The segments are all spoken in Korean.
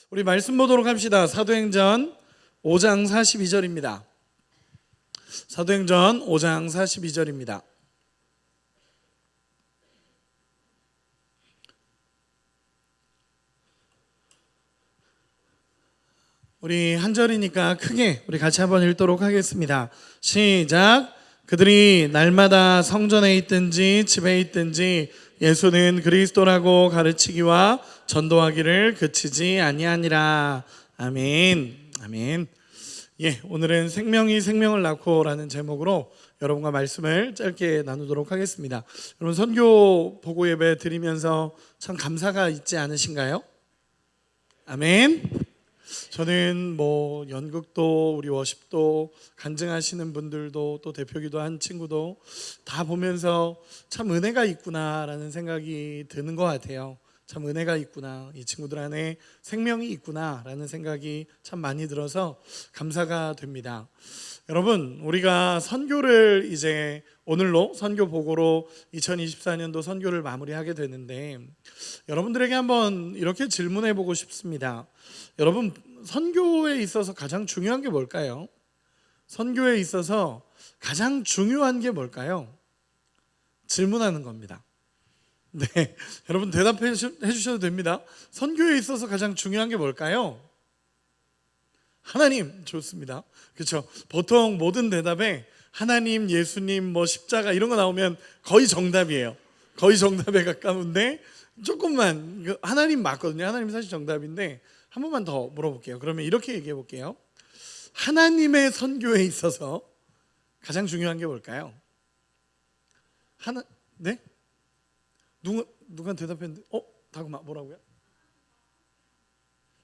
우리 말씀 보도록 합시다. 사도행전 5장 42절입니다. 사도행전 5장 42절입니다. 우리 한 절이니까 크게 우리 같이 한번 읽도록 하겠습니다. 시작. 그들이 날마다 성전에 있든지 집에 있든지 예수는 그리스도라고 가르치기와 전도하기를 그치지 아니하니라. 아멘. 아멘. 오늘은 생명이 생명을 낳고라는 제목으로 여러분과 말씀을 짧게 나누도록 하겠습니다. 여러분, 선교 보고 예배 드리면서 참 감사가 있지 않으신가요? 아멘. 저는 연극도 우리 워십도 간증하시는 분들도 또 대표기도 한 친구도 다 보면서 참 은혜가 있구나라는 생각이 드는 것 같아요. 참 은혜가 있구나, 이 친구들 안에 생명이 있구나라는 생각이 참 많이 들어서 감사가 됩니다. 여러분, 우리가 선교를 이제 오늘로 선교 보고로 2024년도 선교를 마무리하게 되는데, 여러분들에게 한번 이렇게 질문해 보고 싶습니다. 여러분, 선교에 있어서 가장 중요한 게 뭘까요? 선교에 있어서 가장 중요한 게 뭘까요? 질문하는 겁니다. 네, 여러분 대답해 주셔도 됩니다. 선교에 있어서 가장 중요한 게 뭘까요? 하나님. 좋습니다. 그렇죠. 보통 모든 대답에 하나님, 예수님, 십자가 이런 거 나오면 거의 정답이에요. 거의 정답에 가까운데 조금만, 하나님 맞거든요. 하나님 사실 정답인데 한 번만 더 물어볼게요. 그러면 이렇게 얘기해 볼게요. 하나님의 선교에 있어서 가장 중요한 게 뭘까요? 네? 누가 대답했는데 다그만 뭐라고요?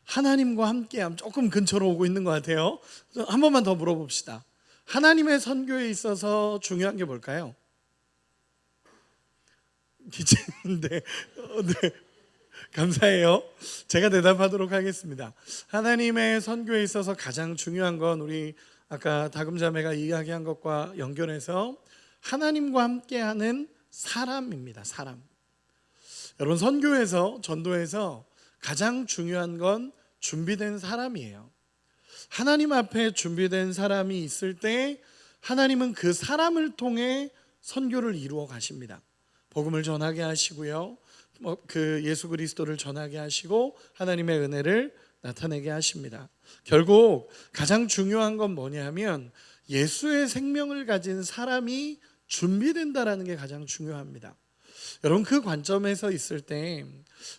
하나님과 함께함. 조금 근처로 오고 있는 것 같아요. 한 번만 더 물어봅시다. 하나님의 선교에 있어서 중요한 게 뭘까요? 기침인데 네. 감사해요. 제가 대답하도록 하겠습니다. 하나님의 선교에 있어서 가장 중요한 건 우리 아까 다금자매가 이야기한 것과 연결해서 하나님과 함께하는 사람입니다. 사람. 여러분, 선교에서 전도에서 가장 중요한 건 준비된 사람이에요. 하나님 앞에 준비된 사람이 있을 때 하나님은 그 사람을 통해 선교를 이루어 가십니다. 복음을 전하게 하시고요, 그 예수 그리스도를 전하게 하시고 하나님의 은혜를 나타내게 하십니다. 결국 가장 중요한 건 뭐냐면 예수의 생명을 가진 사람이 준비된다라는 게 가장 중요합니다. 여러분, 그 관점에서 있을 때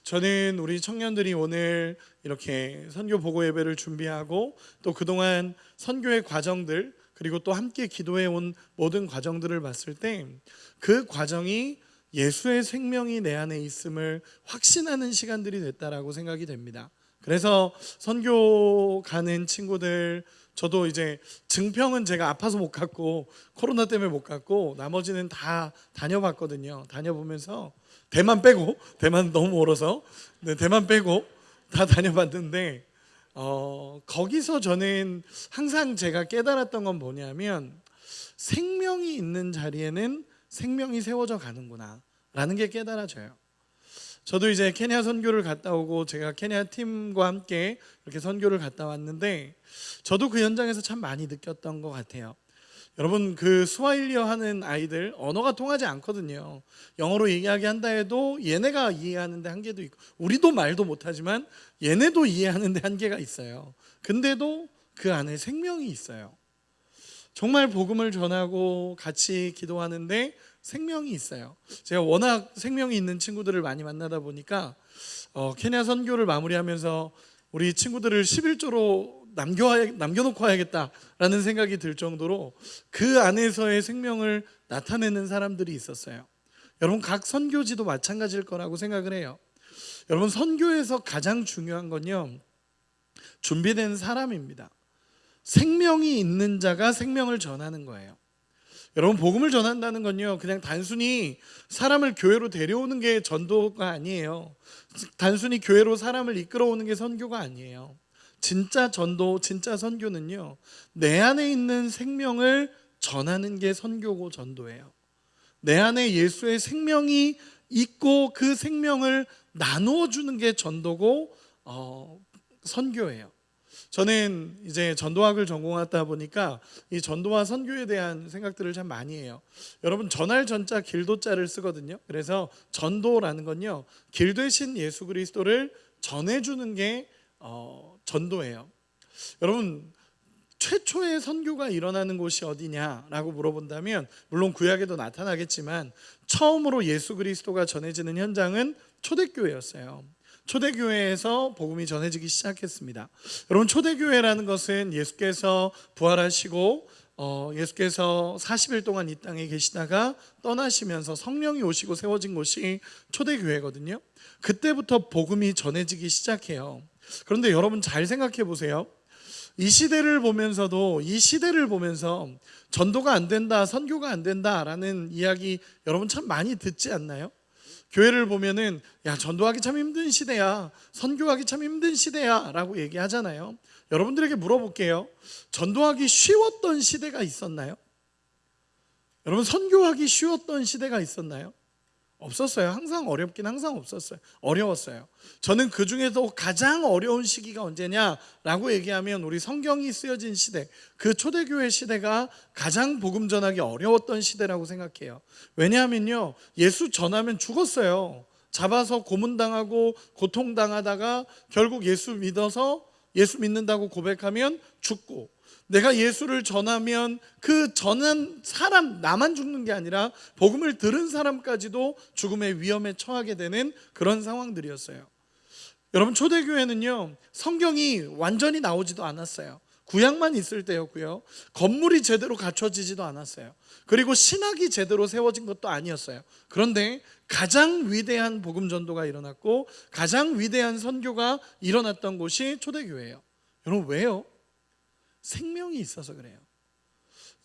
저는 우리 청년들이 오늘 이렇게 선교 보고 예배를 준비하고 또 그동안 선교의 과정들, 그리고 또 함께 기도해 온 모든 과정들을 봤을 때 그 과정이 예수의 생명이 내 안에 있음을 확신하는 시간들이 됐다라고 생각이 됩니다. 그래서 선교 가는 친구들, 저도 이제 증평은 제가 아파서 못 갔고 코로나 때문에 못 갔고 나머지는 다 다녀봤거든요. 다녀보면서 대만 빼고, 대만 너무 멀어서 대만 빼고 다 다녀봤는데 거기서 저는 항상 제가 깨달았던 건 뭐냐면 생명이 있는 자리에는 생명이 세워져 가는구나 라는 게 깨달아져요. 저도 이제 케냐 선교를 갔다 오고 제가 케냐 팀과 함께 이렇게 선교를 갔다 왔는데 저도 그 현장에서 참 많이 느꼈던 것 같아요. 여러분, 그 스와힐리어 하는 아이들 언어가 통하지 않거든요. 영어로 이야기한다 해도 얘네가 이해하는데 한계도 있고, 우리도 말도 못하지만 얘네도 이해하는데 한계가 있어요. 근데도 그 안에 생명이 있어요. 정말 복음을 전하고 같이 기도하는데 생명이 있어요. 제가 워낙 생명이 있는 친구들을 많이 만나다 보니까 케냐 선교를 마무리하면서 우리 친구들을 11조로 남겨놓고 와야겠다라는 생각이 들 정도로 그 안에서의 생명을 나타내는 사람들이 있었어요. 여러분, 각 선교지도 마찬가지일 거라고 생각을 해요. 여러분, 선교에서 가장 중요한 건요, 준비된 사람입니다. 생명이 있는 자가 생명을 전하는 거예요. 여러분, 복음을 전한다는 건요, 그냥 단순히 사람을 교회로 데려오는 게 전도가 아니에요. 단순히 교회로 사람을 이끌어오는 게 선교가 아니에요. 진짜 전도, 진짜 선교는요, 내 안에 있는 생명을 전하는 게 선교고 전도예요. 내 안에 예수의 생명이 있고 그 생명을 나누어 주는 게 전도고 선교예요. 저는 이제 전도학을 전공하다 보니까 이 전도와 선교에 대한 생각들을 참 많이 해요. 여러분, 전할 전자 길도자를 쓰거든요. 그래서 전도라는 건요, 길 되신 예수 그리스도를 전해주는 게 전도예요. 여러분, 최초의 선교가 일어나는 곳이 어디냐라고 물어본다면, 물론 구약에도 나타나겠지만 처음으로 예수 그리스도가 전해지는 현장은 초대교회였어요. 초대교회에서 복음이 전해지기 시작했습니다. 여러분, 초대교회라는 것은 예수께서 부활하시고 예수께서 40일 동안 이 땅에 계시다가 떠나시면서 성령이 오시고 세워진 곳이 초대교회거든요. 그때부터 복음이 전해지기 시작해요. 그런데 여러분, 잘 생각해 보세요. 이 시대를 보면서 전도가 안 된다, 선교가 안 된다라는 이야기 여러분 참 많이 듣지 않나요? 교회를 보면은 야, 전도하기 참 힘든 시대야, 선교하기 참 힘든 시대야 라고 얘기하잖아요. 여러분들에게 물어볼게요. 전도하기 쉬웠던 시대가 있었나요? 여러분, 선교하기 쉬웠던 시대가 있었나요? 없었어요. 항상 어려웠어요. 저는 그 중에서 가장 어려운 시기가 언제냐라고 얘기하면 우리 성경이 쓰여진 시대, 그 초대교회 시대가 가장 복음 전하기 어려웠던 시대라고 생각해요. 왜냐하면요, 예수 전하면 죽었어요. 잡아서 고문당하고 고통당하다가 결국 예수 믿는다고 고백하면 죽고, 내가 예수를 전하면 그 전한 사람 나만 죽는 게 아니라 복음을 들은 사람까지도 죽음의 위험에 처하게 되는 그런 상황들이었어요. 여러분, 초대교회는요, 성경이 완전히 나오지도 않았어요. 구약만 있을 때였고요, 건물이 제대로 갖춰지지도 않았어요. 그리고 신학이 제대로 세워진 것도 아니었어요. 그런데 가장 위대한 복음 전도가 일어났고 가장 위대한 선교가 일어났던 곳이 초대교회예요. 여러분, 왜요? 생명이 있어서 그래요.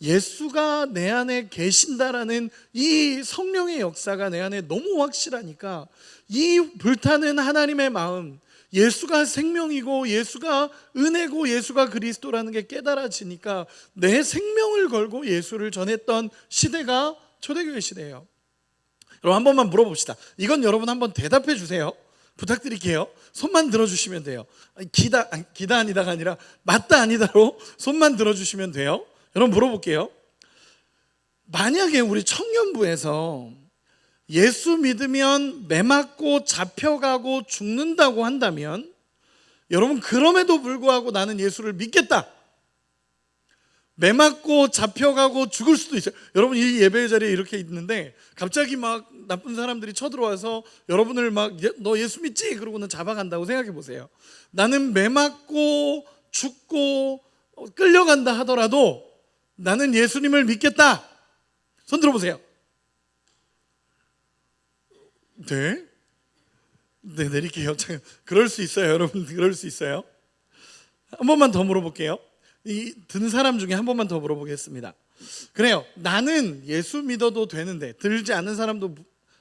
예수가 내 안에 계신다라는 이 성령의 역사가 내 안에 너무 확실하니까, 이 불타는 하나님의 마음, 예수가 생명이고 예수가 은혜고 예수가 그리스도라는 게 깨달아지니까 내 생명을 걸고 예수를 전했던 시대가 초대교회 시대예요. 여러분, 한 번만 물어봅시다. 이건 여러분 한번 대답해 주세요. 부탁드릴게요. 손만 들어주시면 돼요. 기다 아니다가 아니라 맞다 아니다로 손만 들어주시면 돼요. 여러분, 물어볼게요. 만약에 우리 청년부에서 예수 믿으면 매 맞고 잡혀가고 죽는다고 한다면, 여러분, 그럼에도 불구하고 나는 예수를 믿겠다, 매 맞고 잡혀가고 죽을 수도 있어요. 여러분, 이 예배 자리에 이렇게 있는데 갑자기 막 나쁜 사람들이 쳐들어와서 여러분을 막 너 예수 믿지? 그러고는 잡아간다고 생각해 보세요. 나는 매 맞고 죽고 끌려간다 하더라도 나는 예수님을 믿겠다. 손 들어보세요. 네, 내릴게요. 그럴 수 있어요, 여러분. 그럴 수 있어요. 한 번만 더 물어볼게요. 든 사람 중에 한 번만 더 물어보겠습니다. 그래요, 나는 예수 믿어도 되는데, 들지 않는 사람도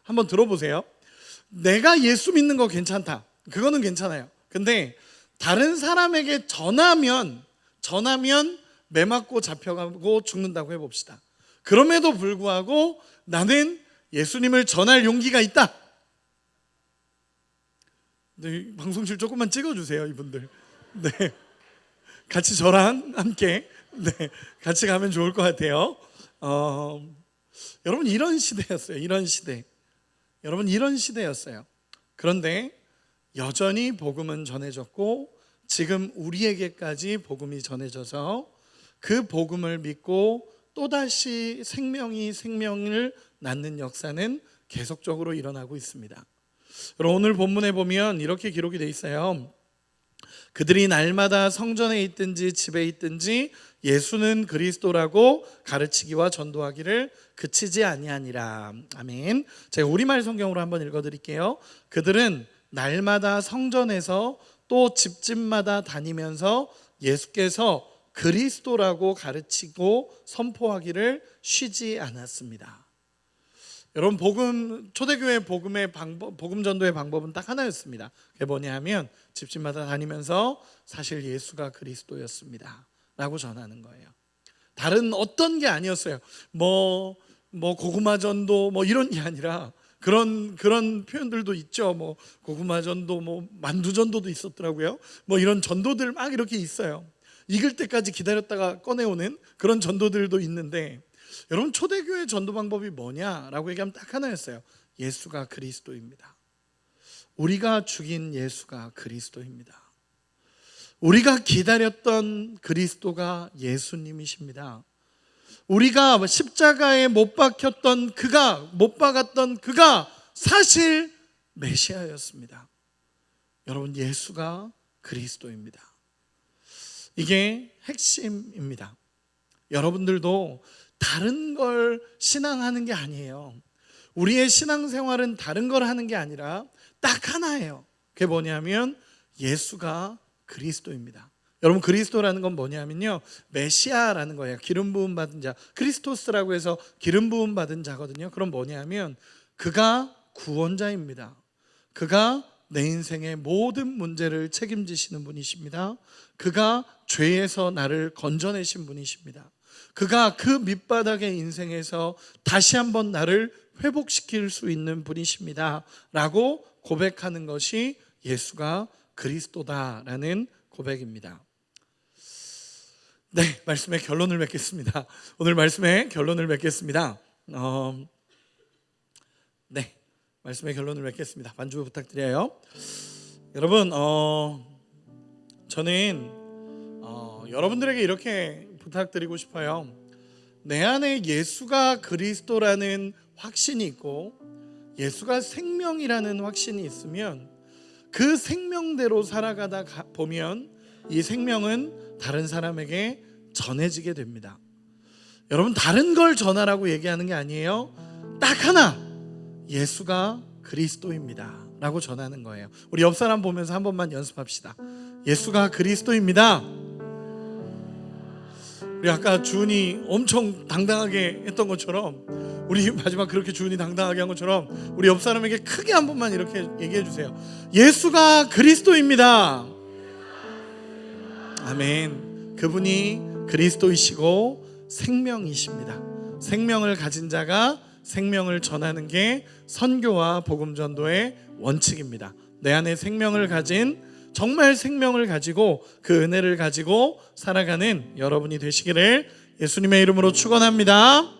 한번 들어보세요. 내가 예수 믿는 거 괜찮다, 그거는 괜찮아요. 근데 다른 사람에게 전하면 매 맞고 잡혀가고 죽는다고 해봅시다. 그럼에도 불구하고 나는 예수님을 전할 용기가 있다. 네, 방송실 조금만 찍어주세요, 이분들. 네, 같이 저랑 함께 같이 가면 좋을 것 같아요. 여러분, 이런 시대였어요. 여러분, 이런 시대였어요. 그런데 여전히 복음은 전해졌고 지금 우리에게까지 복음이 전해져서 그 복음을 믿고 또다시 생명이 생명을 낳는 역사는 계속적으로 일어나고 있습니다. 여러분, 오늘 본문에 보면 이렇게 기록이 돼 있어요. 그들이 날마다 성전에 있든지 집에 있든지 예수는 그리스도라고 가르치기와 전도하기를 그치지 아니하니라. 아멘. 제가 우리말 성경으로 한번 읽어드릴게요. 그들은 날마다 성전에서 또 집집마다 다니면서 예수께서 그리스도라고 가르치고 선포하기를 쉬지 않았습니다. 여러분, 초대교회 복음의 방법, 복음 전도의 방법은 딱 하나였습니다. 그게 뭐냐 하면 집집마다 다니면서 사실 예수가 그리스도였습니다 라고 전하는 거예요. 다른 어떤 게 아니었어요. 고구마 전도 이런 게 아니라 그런 표현들도 있죠. 뭐 고구마 전도, 뭐 만두 전도도 있었더라고요. 뭐 이런 전도들 막 이렇게 있어요. 익을 때까지 기다렸다가 꺼내오는 그런 전도들도 있는데, 여러분 초대교회 전도 방법이 뭐냐라고 얘기하면 딱 하나였어요. 예수가 그리스도입니다. 우리가 죽인 예수가 그리스도입니다. 우리가 기다렸던 그리스도가 예수님이십니다. 우리가 십자가에 못 박혔던 그가, 못 박았던 그가 사실 메시아였습니다. 여러분, 예수가 그리스도입니다. 이게 핵심입니다. 여러분들도 다른 걸 신앙하는 게 아니에요. 우리의 신앙생활은 다른 걸 하는 게 아니라 딱 하나예요. 그게 뭐냐면 예수가 그리스도입니다. 여러분, 그리스도라는 건 뭐냐면요, 메시아라는 거예요. 기름 부음 받은 자, 크리스토스라고 해서 기름 부음 받은 자거든요. 그럼 뭐냐면 그가 구원자입니다. 그가 내 인생의 모든 문제를 책임지시는 분이십니다. 그가 죄에서 나를 건져내신 분이십니다. 그가 그 밑바닥의 인생에서 다시 한번 나를 회복시킬 수 있는 분이십니다 라고 고백하는 것이 예수가 그리스도다라는 고백입니다. 네, 말씀의 결론을 맺겠습니다. 오늘 말씀의 결론을 맺겠습니다. 네, 말씀의 결론을 맺겠습니다. 반주 부탁드려요. 여러분, 저는 여러분들에게 이렇게 부탁드리고 싶어요. 내 안에 예수가 그리스도라는 확신이 있고 예수가 생명이라는 확신이 있으면 그 생명대로 살아가다 보면 이 생명은 다른 사람에게 전해지게 됩니다. 여러분, 다른 걸 전하라고 얘기하는 게 아니에요. 딱 하나, 예수가 그리스도입니다 라고 전하는 거예요. 우리 옆 사람 보면서 한 번만 연습합시다. 예수가 그리스도입니다. 우리 아까 주은이 엄청 당당하게 했던 것처럼, 우리 마지막 그렇게 주은이 당당하게 한 것처럼 우리 옆 사람에게 크게 한 번만 이렇게 얘기해 주세요. 예수가 그리스도입니다. 아멘. 그분이 그리스도이시고 생명이십니다. 생명을 가진 자가 생명을 전하는 게 선교와 복음 전도의 원칙입니다. 내 안에 생명을 가진, 정말 생명을 가지고 그 은혜를 가지고 살아가는 여러분이 되시기를 예수님의 이름으로 축원합니다.